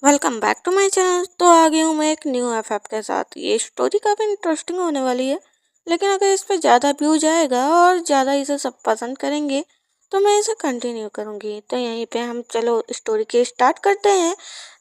Welcome back to my channel. तो आ गई हूँ मैं एक न्यू एफएफ के साथ। ये स्टोरी काफ़ी इंटरेस्टिंग होने वाली है, लेकिन अगर इस पे ज़्यादा व्यू जाएगा और ज़्यादा इसे सब पसंद करेंगे तो मैं इसे कंटिन्यू करूँगी। तो यहीं पे हम चलो स्टोरी के स्टार्ट करते हैं।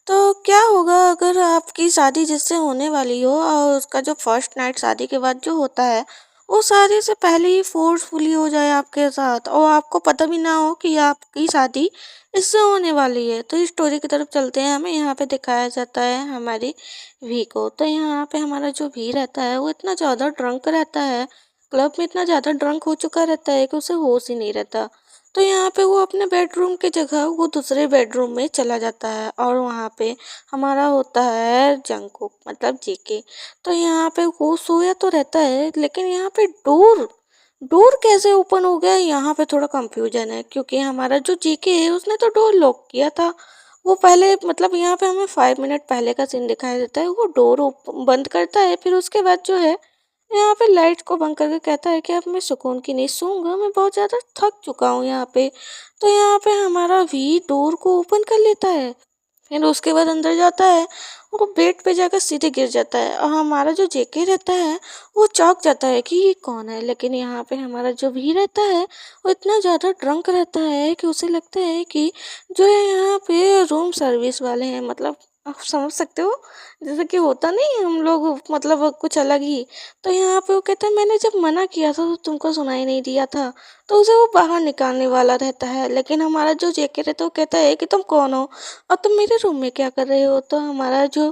तो क्या होगा अगर आपकी शादी जिससे होने वाली हो और उसका जो फर्स्ट नाइट शादी के बाद जो होता है वो शादी से पहले ही फोर्सफुली हो जाए आपके साथ और आपको पता भी ना हो कि आपकी शादी इससे होने वाली है। तो इस स्टोरी की तरफ चलते हैं। हमें यहाँ पे दिखाया जाता है हमारी वी को। तो यहाँ पे हमारा जो वी रहता है वो इतना ज़्यादा ड्रंक रहता है, क्लब में इतना ज़्यादा ड्रंक हो चुका रहता है कि उसे होश ही नहीं रहता। तो यहाँ पे वो अपने बेडरूम की जगह वो दूसरे बेडरूम में चला जाता है और वहाँ पे हमारा होता है जंगकुक मतलब जेके। तो यहाँ पे वो सोया तो रहता है, लेकिन यहाँ पे डोर डोर कैसे ओपन हो गया यहाँ पे थोड़ा कंफ्यूजन है, क्योंकि हमारा जो जीके है उसने तो डोर लॉक किया था। वो पहले मतलब यहाँ पे हमें 5 मिनट पहले का सीन दिखाई देता है। वो डोर बंद करता है, फिर उसके बाद जो है यहाँ पे लाइट को बंद करके कहता है कि अब मैं सुकून की नींद सोऊंगा, मैं बहुत ज़्यादा थक चुका हूँ यहाँ पे। तो यहाँ पे हमारा वी डोर को ओपन कर लेता है, फिर उसके बाद अंदर जाता है। वो बेड पे जाकर सीधे गिर जाता है और हमारा जो जेके रहता है वो चौंक जाता है कि ये कौन है। लेकिन यहाँ पे हमारा जो भी रहता है वो इतना ज़्यादा ड्रंक रहता है कि उसे लगता है कि जो है यहाँ पे रूम सर्विस वाले हैं। मतलब आप समझ सकते हो, जैसे कि होता नहीं हम लोग मतलब कुछ अलग ही। तो यहाँ पे वो कहता है मैंने जब मना किया था तो तुमको सुनाई नहीं दिया था। तो उसे वो बाहर निकालने वाला रहता है, लेकिन हमारा जो जेके रहता है वो कहता है कि तुम कौन हो और तुम मेरे रूम में क्या कर रहे हो। तो हमारा जो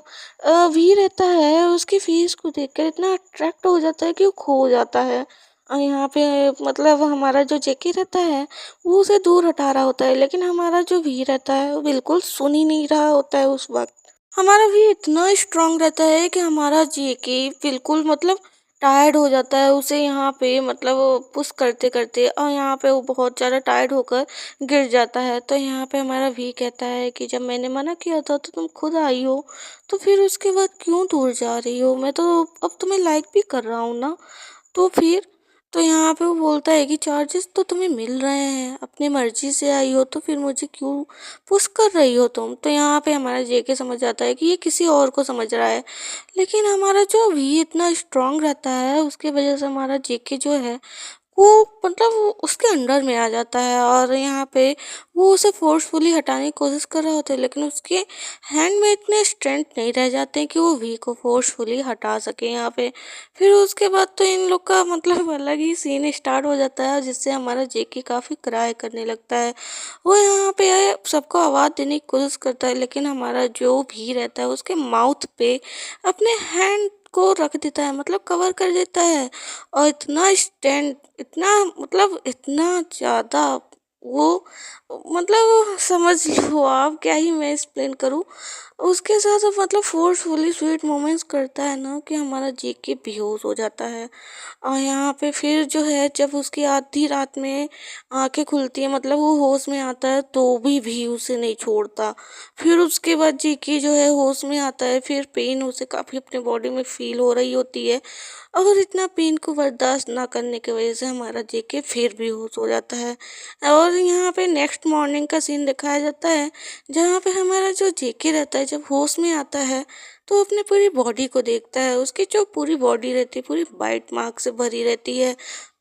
वी रहता है उसकी फीस को देखकर इतना अट्रैक्ट हो जाता है कि वो खो जाता है। और यहाँ पे मतलब हमारा जो जेके रहता है वो उसे दूर हटा रहा होता है, लेकिन हमारा जो वी रहता है वो बिल्कुल सुन ही नहीं रहा होता है उस वक्त। हमारा वी इतना स्ट्रांग रहता है कि हमारा जेके बिल्कुल मतलब टायर्ड हो जाता है। उसे यहाँ पे मतलब पुश करते करते और यहाँ पे वो बहुत ज़्यादा टायर्ड होकर गिर जाता है। तो यहाँ पे हमारा वी कहता है कि जब मैंने मना किया था तो तुम खुद आई हो, तो फिर उसके बाद क्यों दूर जा रही हो। मैं तो अब तुम्हें लाइक भी कर रहा हूँ ना, तो फिर। तो यहाँ पे वो बोलता है कि चार्जेस तो तुम्हें मिल रहे हैं, अपनी मर्जी से आई हो तो फिर मुझे क्यों पुश कर रही हो तुम। तो यहाँ पे हमारा जेके समझ जाता है कि ये किसी और को समझ रहा है, लेकिन हमारा जो वी इतना स्ट्रांग रहता है उसकी वजह से हमारा जेके जो है वो मतलब वो उसके अंडर में आ जाता है और यहाँ पे वो उसे फोर्सफुली हटाने की कोशिश कर रहा होता है, लेकिन उसके हैंड में इतने स्ट्रेंथ नहीं रह जाते हैं कि वो वी को फोर्सफुली हटा सके यहाँ पे। फिर उसके बाद तो इन लोग का मतलब अलग ही सीन स्टार्ट हो जाता है, जिससे हमारा जेके काफ़ी क्राई करने लगता है। वो यहाँ पे सबको आवाज़ देने की कोशिश करता है, लेकिन हमारा जो भी रहता है उसके माउथ पे अपने हैंड को रख देता है, मतलब कवर कर देता है। और इतना स्टैंड इतना मतलब इतना ज़्यादा वो मतलब समझ लो आप, क्या ही मैं एक्सप्लेन करूँ। उसके साथ मतलब फोर्सफुली स्वीट मोमेंट्स करता है ना कि हमारा जेके बेहोश हो जाता है। और यहाँ पे फिर जो है जब उसकी आधी रात में आंखें खुलती है, मतलब वो होश में आता है, तो भी उसे नहीं छोड़ता। फिर उसके बाद जेके जो है होश में आता है, फिर पेन उसे काफ़ी अपने बॉडी में फील हो रही होती है और इतना पेन को बर्दाश्त ना करने की वजह से हमारा जेके फिर भी होश हो जाता है। और यहाँ पे नेक्स्ट मॉर्निंग का सीन दिखाया जाता है, जहाँ पे हमारा जो जेके रहता है जब होश में आता है तो अपने पूरी बॉडी को देखता है। उसकी जो पूरी बॉडी रहती है पूरी बाइट मार्क से भरी रहती है।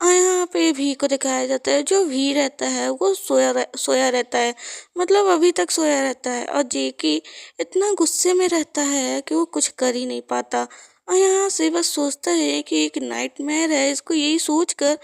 और यहाँ पे वी को दिखाया जाता है, जो वी रहता है वो सोया रहता है, मतलब अभी तक सोया रहता है। और जेके इतना गुस्से में रहता है कि वो कुछ कर ही नहीं पाता और यहाँ से बस सोचता है कि एक नाइटमेयर है, इसको यही सोच कर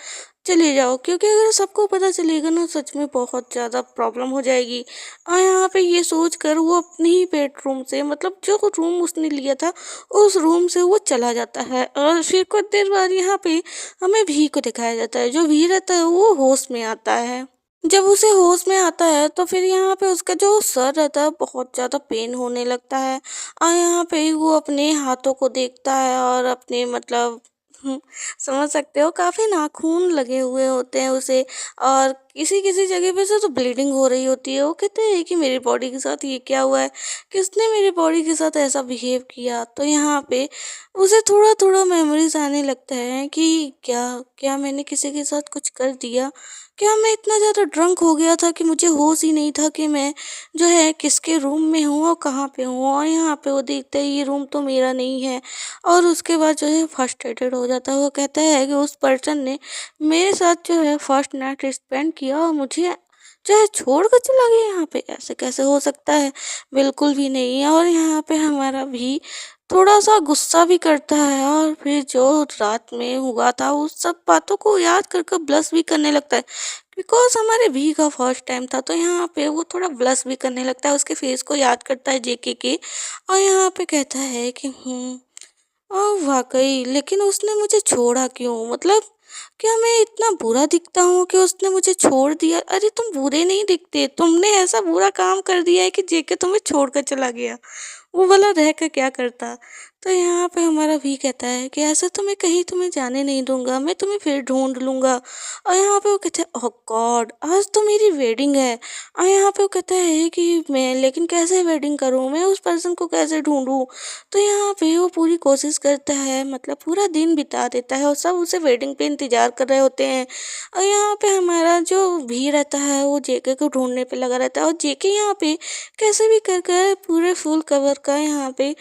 चले जाओ, क्योंकि अगर सबको पता चलेगा ना सच में बहुत ज़्यादा प्रॉब्लम हो जाएगी। और यहाँ पे ये सोच कर वो अपने ही बेडरूम से मतलब जो रूम उसने लिया था उस रूम से वो चला जाता है। और फिर कुछ देर बाद यहाँ पे हमें भी को दिखाया जाता है, जो भी रहता है वो होश में आता है। जब उसे होश में आता है तो फिर यहाँ पे उसका जो सर रहता है बहुत ज़्यादा पेन होने लगता है। और यहाँ पे वो अपने हाथों को देखता है और अपने मतलब समझ सकते हो काफ़ी नाखून लगे हुए होते हैं उसे। और किसी किसी जगह पे से तो ब्लीडिंग हो रही होती है। वो कहते हैं कि मेरी बॉडी के साथ ये क्या हुआ है, किसने मेरी बॉडी के साथ ऐसा बिहेव किया। तो यहाँ पे उसे थोड़ा थोड़ा मेमोरीज आने लगता है कि क्या क्या मैंने किसी के साथ कुछ कर दिया, क्या मैं इतना ज़्यादा ड्रंक हो गया था कि मुझे होश ही नहीं था कि मैं जो है किसके रूम में हूँ और कहाँ पे हूँ। और यहाँ पे वो देखता है ये रूम तो मेरा नहीं है, और उसके बाद जो है फ्रस्ट्रेटेड हो जाता है। वो कहता है कि उस पर्सन ने मेरे साथ जो है फर्स्ट नाइट स्पेंड किया और मुझे जो है छोड़ कर चला गया। यहाँ पे ऐसे कैसे हो सकता है, बिल्कुल भी नहीं है। और यहाँ पे हमारा भी थोड़ा सा गुस्सा भी करता है, और फिर जो रात में हुआ था उस सब बातों को याद कर कर ब्लश भी करने लगता है, बिकॉज हमारे भी का फर्स्ट टाइम था। तो यहाँ पे वो थोड़ा ब्लश भी करने लगता है, उसके फेस को याद करता है जेके के। और यहाँ पे कहता है कि वाक़ई, लेकिन उसने मुझे छोड़ा क्यों? मतलब क्या मैं इतना बुरा दिखता हूँ कि उसने मुझे छोड़ दिया? अरे तुम बुरे नहीं दिखते, तुमने ऐसा बुरा काम कर दिया है कि जेके तुम्हें छोड़कर चला गया। वो भला रह कर क्या करता? तो यहाँ पे हमारा भी कहता है कि ऐसा तो मैं कहीं तुम्हें जाने नहीं दूँगा, मैं तुम्हें फिर ढूँढ लूँगा। और यहाँ पे वो कहता है ओह गॉड! आज तो मेरी वेडिंग है। और यहाँ पे वो कहता है कि मैं लेकिन कैसे वेडिंग करूँ? मैं उस पर्सन को कैसे ढूँढूँ? तो यहाँ पे वो पूरी कोशिश करता है, मतलब पूरा दिन बिता देता है और सब उसे वेडिंग पे इंतज़ार कर रहे होते हैं। और यहाँ पे हमारा जो भी रहता है वो जेके को ढूँढने पे लगा रहता है, और जेके यहाँ पे कैसे भी कर कर पूरे फुल कवर का यहाँ पे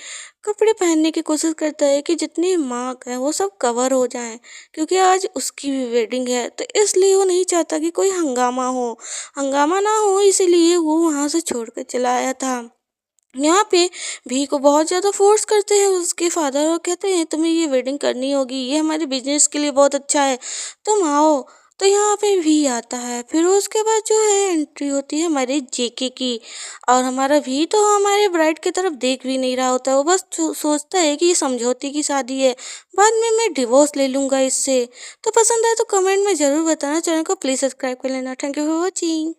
कपड़े पहनने की कोशिश करता है कि जितनी मार्क है वो सब कवर हो जाएं, क्योंकि आज उसकी भी वेडिंग है। तो इसलिए वो नहीं चाहता कि कोई हंगामा ना हो, इसीलिए वो वहाँ से छोड़ कर चला आया था। यहाँ पे भी को बहुत ज़्यादा फोर्स करते हैं उसके फादर, और कहते हैं तुम्हें ये वेडिंग करनी होगी, ये हमारे बिजनेस के लिए बहुत अच्छा है, तुम आओ। तो यहाँ पे भी आता है। फिर उसके बाद जो है एंट्री होती है हमारे जेके की, और हमारा भी तो हमारे ब्राइड की तरफ देख भी नहीं रहा होता। वो बस सोचता है कि ये समझौते की शादी है, बाद में मैं डिवोर्स ले लूँगा इससे। तो पसंद आए तो कमेंट में ज़रूर बताना, चैनल को प्लीज़ सब्सक्राइब कर लेना। Thank you for watching.